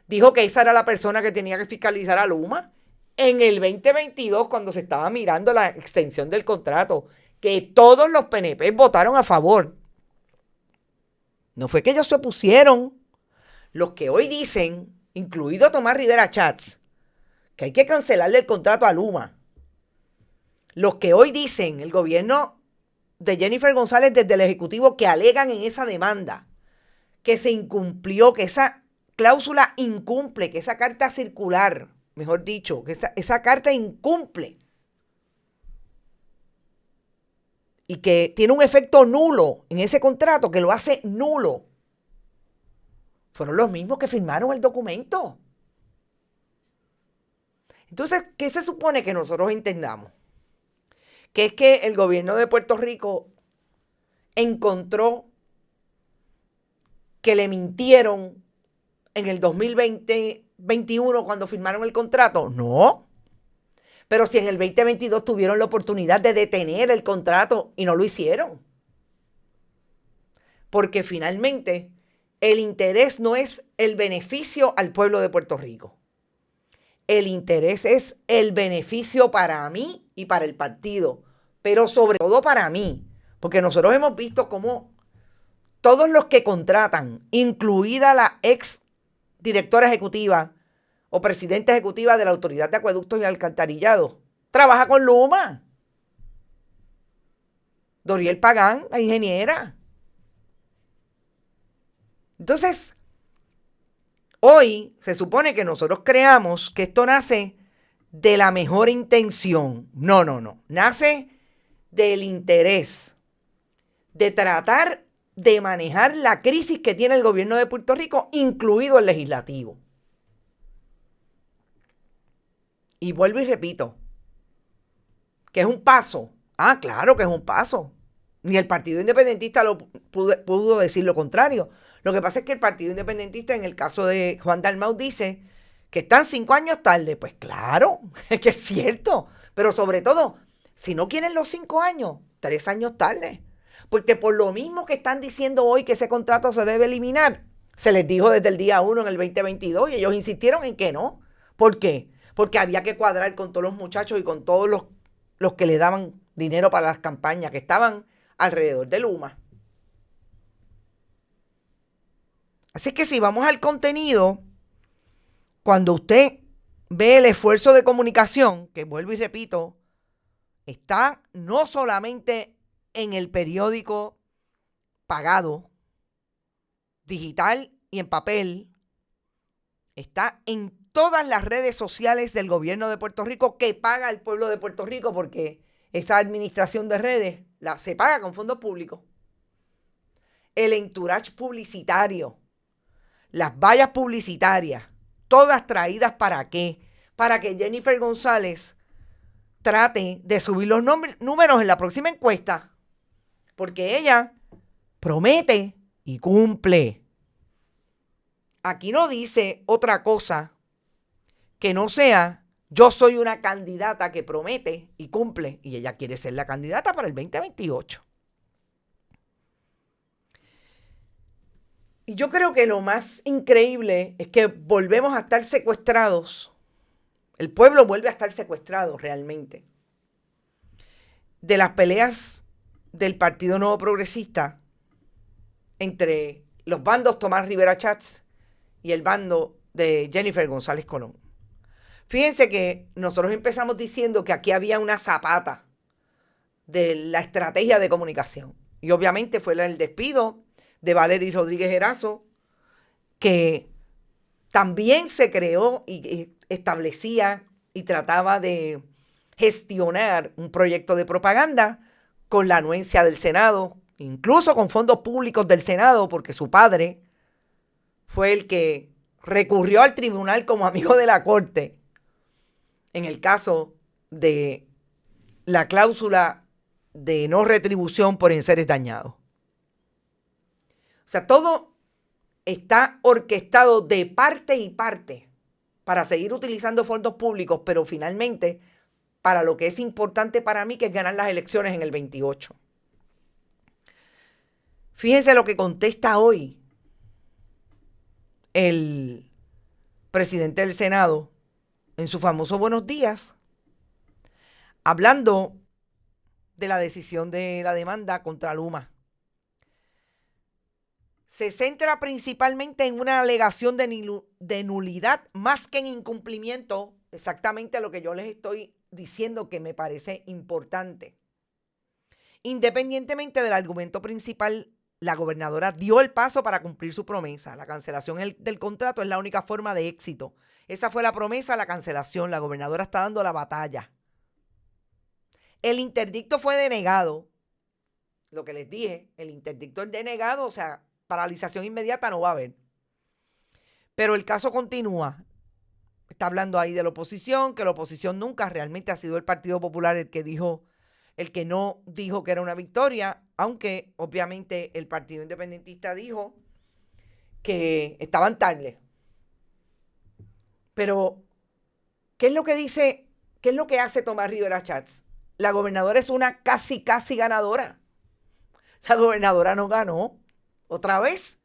dijo que esa era la persona que tenía que fiscalizar a Luma en el 2022, cuando se estaba mirando la extensión del contrato, que todos los PNP votaron a favor. No fue que ellos se opusieron. Los que hoy dicen, incluido Tomás Rivera Chats, que hay que cancelarle el contrato a Luma, los que hoy dicen, el gobierno de Jennifer González desde el Ejecutivo, que alegan en esa demanda que se incumplió, que esa cláusula incumple, que esa carta circular, mejor dicho, que esa carta incumple y que tiene un efecto nulo en ese contrato, que lo hace nulo, fueron los mismos que firmaron el documento. Entonces, ¿qué se supone que nosotros entendamos? Que es que el gobierno de Puerto Rico encontró que le mintieron en el 2020-21 cuando firmaron el contrato. No. Pero si en el 2022 tuvieron la oportunidad de detener el contrato y no lo hicieron. Porque finalmente el interés no es el beneficio al pueblo de Puerto Rico. El interés es el beneficio para mí y para el partido, pero sobre todo para mí, porque nosotros hemos visto cómo todos los que contratan, incluida la ex directora ejecutiva o presidenta ejecutiva de la Autoridad de Acueductos y Alcantarillados, trabaja con Luma. Doriel Pagán, la ingeniera. Entonces, hoy se supone que nosotros creamos que esto nace de la mejor intención. No. Nace del interés de tratar de manejar la crisis que tiene el gobierno de Puerto Rico, incluido el legislativo. Y vuelvo y repito, que es un paso. Ah, claro que es un paso. Ni el Partido Independentista pudo decir lo contrario. Lo que pasa es que el Partido Independentista, en el caso de Juan Dalmau, dice que están 5 años tarde. Pues claro, es que es cierto. Pero sobre todo, si no quieren los 5 años, 3 años tarde. Porque por lo mismo que están diciendo hoy que ese contrato se debe eliminar, se les dijo desde el día 1 en el 2022 y ellos insistieron en que no. ¿Por qué? Porque había que cuadrar con todos los muchachos y con todos los que le daban dinero para las campañas que estaban alrededor de Luma. Así que si vamos al contenido, cuando usted ve el esfuerzo de comunicación, que vuelvo y repito, está no solamente en el periódico pagado, digital y en papel, está en todas las redes sociales del gobierno de Puerto Rico que paga el pueblo de Puerto Rico, porque esa administración de redes se paga con fondos públicos. El entourage publicitario, las vallas publicitarias, todas traídas ¿para qué? Para que Jennifer González trate de subir los números en la próxima encuesta, porque ella promete y cumple. Aquí no dice otra cosa que no sea: yo soy una candidata que promete y cumple, y ella quiere ser la candidata para el 2028. Y yo creo que lo más increíble es que volvemos a estar secuestrados. El pueblo vuelve a estar secuestrado realmente de las peleas del Partido Nuevo Progresista entre los bandos Tomás Rivera Chats y el bando de Jennifer González Colón. Fíjense que nosotros empezamos diciendo que aquí había una zapata de la estrategia de comunicación. Y obviamente fue el despido de Valery Rodríguez Erazo, que también se creó y establecía y trataba de gestionar un proyecto de propaganda con la anuencia del Senado, incluso con fondos públicos del Senado, porque su padre fue el que recurrió al tribunal como amigo de la corte en el caso de la cláusula de no retribución por enseres dañados. O sea, todo está orquestado de parte y parte para seguir utilizando fondos públicos, pero finalmente para lo que es importante para mí, que es ganar las elecciones en el 28. Fíjense lo que contesta hoy el presidente del Senado en su famoso Buenos Días, hablando de la decisión de la demanda contra Luma. Se centra principalmente en una alegación de nulidad más que en incumplimiento, exactamente lo que yo les estoy diciendo que me parece importante. Independientemente del argumento principal, la gobernadora dio el paso para cumplir su promesa. La cancelación del contrato es la única forma de éxito. Esa fue la promesa, la cancelación. La gobernadora está dando la batalla. El interdicto fue denegado. Lo que les dije, el interdicto es denegado, o sea, paralización inmediata no va a haber. Pero el caso continúa. Está hablando ahí de la oposición, que la oposición nunca realmente ha sido el Partido Popular el que no dijo que era una victoria, aunque obviamente el Partido Independentista dijo que estaban tarde. Pero, ¿qué es lo que dice? ¿Qué es lo que hace Tomás Rivera Schatz? La gobernadora es una casi ganadora. La gobernadora no ganó otra vez.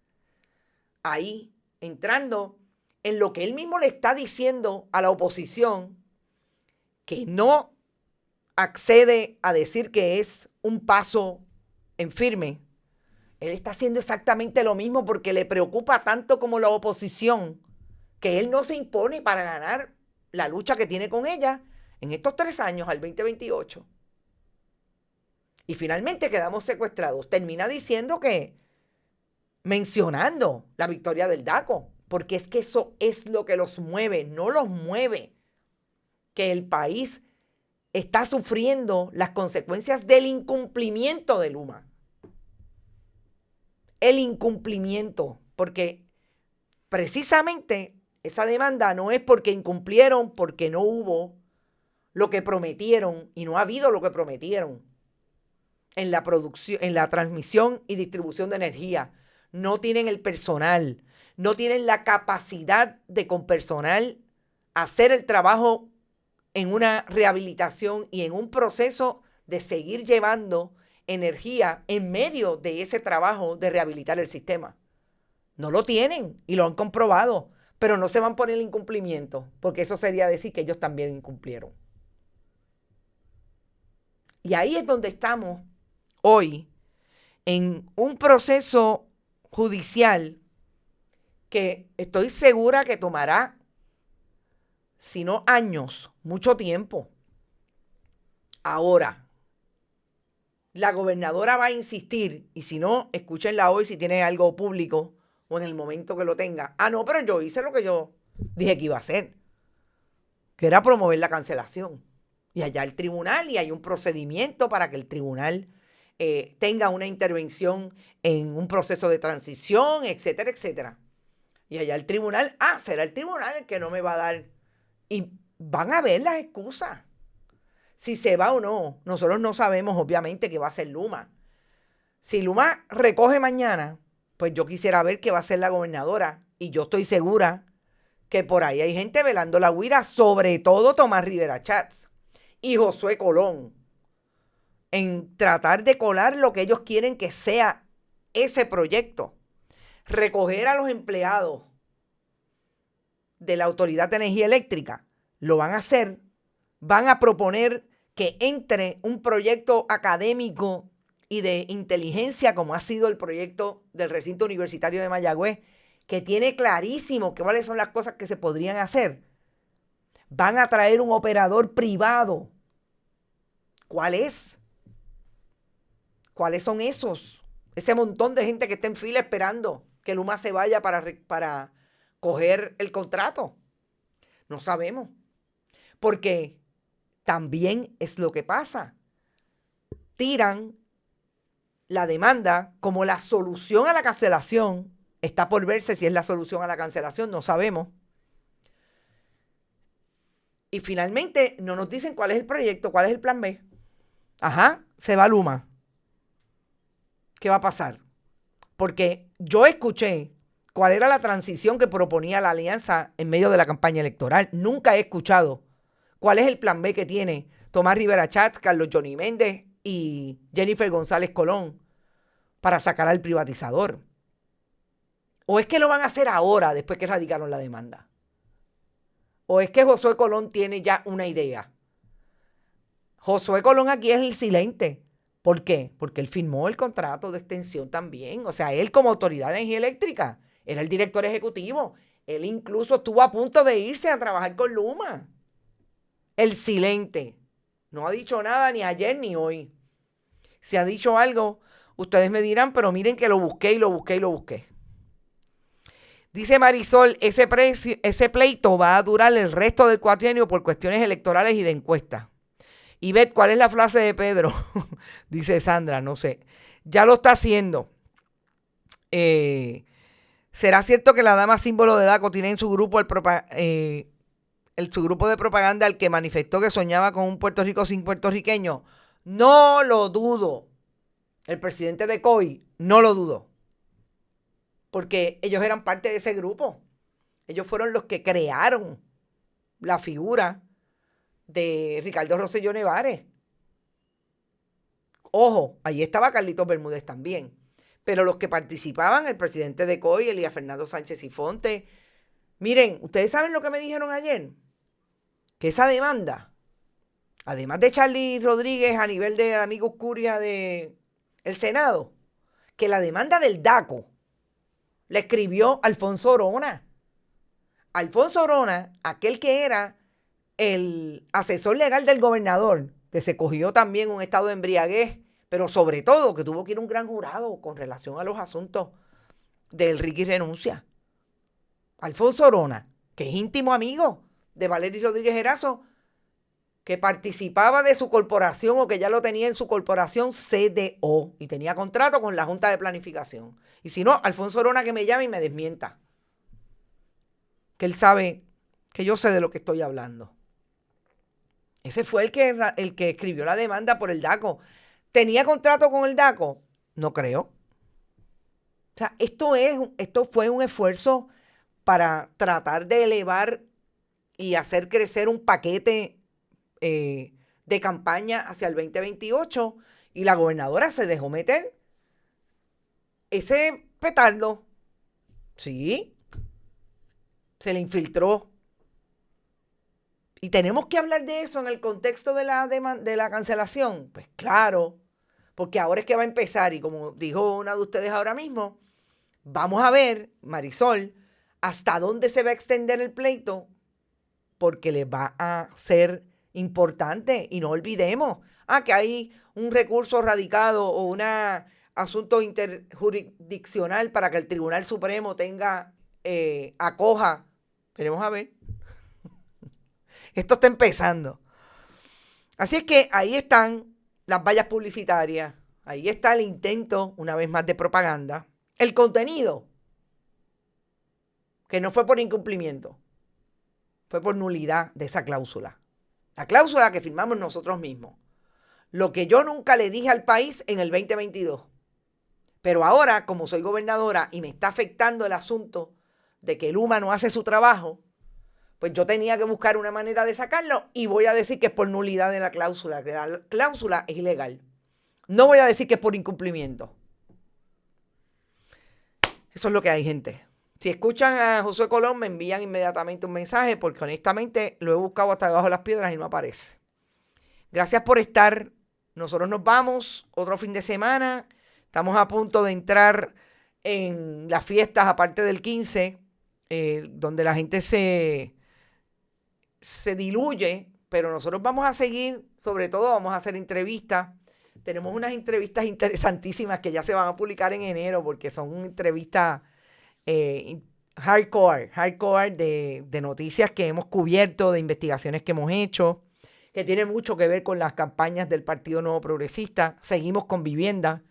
Ahí, entrando en lo que él mismo le está diciendo a la oposición, que no accede a decir que es un paso en firme. Él está haciendo exactamente lo mismo porque le preocupa tanto como la oposición que él no se impone para ganar la lucha que tiene con ella en estos 3 años al 2028. Y finalmente quedamos secuestrados. Termina diciendo que, mencionando la victoria del DACO, porque es que eso es lo que los mueve, no los mueve que el país está sufriendo las consecuencias del incumplimiento de Luma. El incumplimiento, porque precisamente esa demanda no es porque incumplieron, porque no hubo lo que prometieron y no ha habido lo que prometieron en la producción, en la transmisión y distribución de energía. No tienen el personal, no tienen la capacidad de con personal hacer el trabajo en una rehabilitación y en un proceso de seguir llevando energía en medio de ese trabajo de rehabilitar el sistema. No lo tienen y lo han comprobado, pero no se van por el incumplimiento, porque eso sería decir que ellos también incumplieron. Y ahí es donde estamos hoy, en un proceso judicial que estoy segura que tomará, si no años, mucho tiempo. Ahora, la gobernadora va a insistir, y si no, escúchenla hoy si tiene algo público o en el momento que lo tenga. Ah, no, pero yo hice lo que yo dije que iba a hacer, que era promover la cancelación. Y allá el tribunal, y hay un procedimiento para que el tribunal tenga una intervención en un proceso de transición, etcétera, etcétera. Y allá el tribunal, será el tribunal el que no me va a dar. Y van a ver las excusas. Si se va o no, nosotros no sabemos obviamente qué va a hacer Luma. Si Luma recoge mañana, pues yo quisiera ver qué va a hacer la gobernadora. Y yo estoy segura que por ahí hay gente velando la huira, sobre todo Tomás Rivera Schatz y Josué Colón, en tratar de colar lo que ellos quieren que sea ese proyecto. Recoger a los empleados de la Autoridad de Energía Eléctrica, lo van a hacer, van a proponer que entre un proyecto académico y de inteligencia como ha sido el proyecto del recinto universitario de Mayagüez, que tiene clarísimo que cuáles son las cosas que se podrían hacer. Van a traer un operador privado. ¿Cuál es? ¿Cuáles son esos? Ese montón de gente que está en fila esperando que Luma se vaya para coger el contrato. No sabemos. Porque también es lo que pasa. Tiran la demanda como la solución a la cancelación. Está por verse si es la solución a la cancelación, no sabemos. Y finalmente no nos dicen cuál es el proyecto, cuál es el plan B. Se va Luma. ¿Qué va a pasar? Porque yo escuché cuál era la transición que proponía la alianza en medio de la campaña electoral. Nunca he escuchado cuál es el plan B que tiene Tomás Rivera Schatz, Carlos Johnny Méndez y Jennifer González Colón para sacar al privatizador. ¿O es que lo van a hacer ahora, después que radicaron la demanda? ¿O es que Josué Colón tiene ya una idea? Josué Colón aquí es el silente. ¿Por qué? Porque él firmó el contrato de extensión también. O sea, él como autoridad de energía eléctrica era el director ejecutivo. Él incluso estuvo a punto de irse a trabajar con Luma. el silente. No ha dicho nada ni ayer ni hoy. Si ha dicho algo, ustedes me dirán, pero miren que lo busqué y lo busqué y lo busqué. Dice Marisol, ese pleito va a durar el resto del cuatrienio por cuestiones electorales y de encuestas. Y Beth, ¿cuál es la frase de Pedro? Dice Sandra, no sé. Ya lo está haciendo. ¿Será cierto que la dama símbolo de DACO tiene en su grupo su grupo de propaganda el que manifestó que soñaba con un Puerto Rico sin puertorriqueños? No lo dudo. El presidente de COI no lo dudó. Porque ellos eran parte de ese grupo. Ellos fueron los que crearon la figura de Ricardo Rosselló Nevares. Ojo, ahí estaba Carlitos Bermúdez también. Pero los que participaban, el presidente de COI, Elías Fernando Sánchez y Fonte. Miren, ¿ustedes saben lo que me dijeron ayer? Que esa demanda, además de Charlie Rodríguez a nivel de amigo Curia del Senado, que la demanda del DACO la escribió Alfonso Orona. Alfonso Orona, aquel que era el asesor legal del gobernador, que se cogió también un estado de embriaguez, pero sobre todo que tuvo que ir a un gran jurado con relación a los asuntos del Ricky Renuncia. Alfonso Orona, que es íntimo amigo de Valery Rodríguez Erazo, que participaba de su corporación o que ya lo tenía en su corporación CDO y tenía contrato con la Junta de Planificación. Y si no, Alfonso Orona que me llame y me desmienta. Que él sabe que yo sé de lo que estoy hablando. Ese fue el que escribió la demanda por el DACO. ¿Tenía contrato con el DACO? No creo. O sea, esto fue un esfuerzo para tratar de elevar y hacer crecer un paquete de campaña hacia el 2028 y la gobernadora se dejó meter ese petardo. Sí, se le infiltró. ¿Y tenemos que hablar de eso en el contexto de la cancelación? Pues claro, porque ahora es que va a empezar y como dijo una de ustedes ahora mismo, vamos a ver, Marisol, hasta dónde se va a extender el pleito porque le va a ser importante y no olvidemos que hay un recurso radicado o un asunto interjurisdiccional para que el Tribunal Supremo acoja. Veremos a ver. Esto está empezando. Así es que ahí están las vallas publicitarias, ahí está el intento, una vez más, de propaganda. El contenido, que no fue por incumplimiento, fue por nulidad de esa cláusula. La cláusula que firmamos nosotros mismos. Lo que yo nunca le dije al país en el 2022. Pero ahora, como soy gobernadora y me está afectando el asunto de que Luma no hace su trabajo, pues yo tenía que buscar una manera de sacarlo y voy a decir que es por nulidad de la cláusula, que la cláusula es ilegal. No voy a decir que es por incumplimiento. Eso es lo que hay, gente. Si escuchan a Josué Colón, me envían inmediatamente un mensaje porque honestamente lo he buscado hasta debajo de las piedras y no aparece. Gracias por estar. Nosotros nos vamos otro fin de semana. Estamos a punto de entrar en las fiestas, aparte del 15, donde la gente se diluye, pero nosotros vamos a seguir, sobre todo vamos a hacer entrevistas. Tenemos unas entrevistas interesantísimas que ya se van a publicar en enero porque son entrevistas hardcore de noticias que hemos cubierto, de investigaciones que hemos hecho, que tienen mucho que ver con las campañas del Partido Nuevo Progresista. Seguimos con vivienda,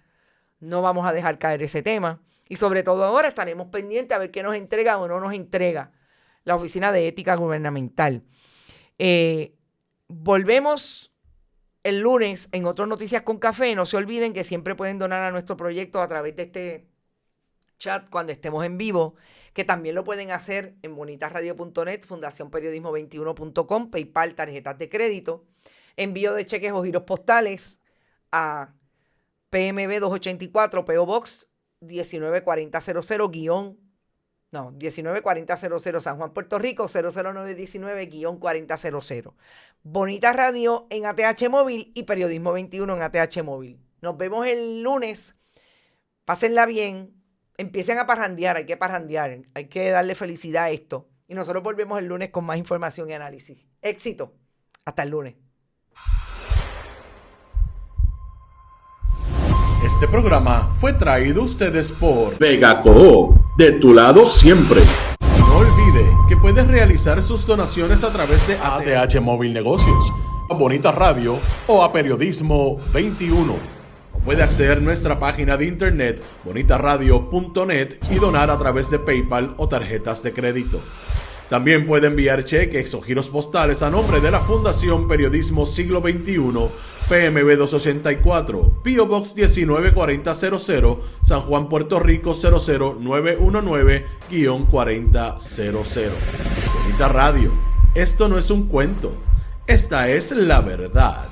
no vamos a dejar caer ese tema. Y sobre todo ahora estaremos pendientes a ver qué nos entrega o no nos entrega la Oficina de Ética Gubernamental. Volvemos el lunes en otras Noticias con Café. No se olviden que siempre pueden donar a nuestro proyecto a través de este chat cuando estemos en vivo, que también lo pueden hacer en bonitasradio.net, fundacionperiodismo21.com, PayPal, tarjetas de crédito, envío de cheques o giros postales a PMB 284, PO Box 194000 San Juan, Puerto Rico, 00919-4000. Bonita Radio en ATH Móvil y Periodismo 21 en ATH Móvil. Nos vemos el lunes. Pásenla bien. Empiecen a parrandear. Hay que parrandear. Hay que darle felicidad a esto. Y nosotros volvemos el lunes con más información y análisis. Éxito. Hasta el lunes. Este programa fue traído a ustedes por Vega Coop, de tu lado siempre. No olvide que puedes realizar sus donaciones a través de ATH Móvil Negocios, a Bonita Radio o a Periodismo 21. O puede acceder a nuestra página de internet bonitaradio.net y donar a través de PayPal o tarjetas de crédito. También puede enviar cheques o giros postales a nombre de la Fundación Periodismo Siglo XXI, PMB 284, P.O. Box 194000, San Juan, Puerto Rico 00919-4000. Bonita Radio, esto no es un cuento, esta es la verdad.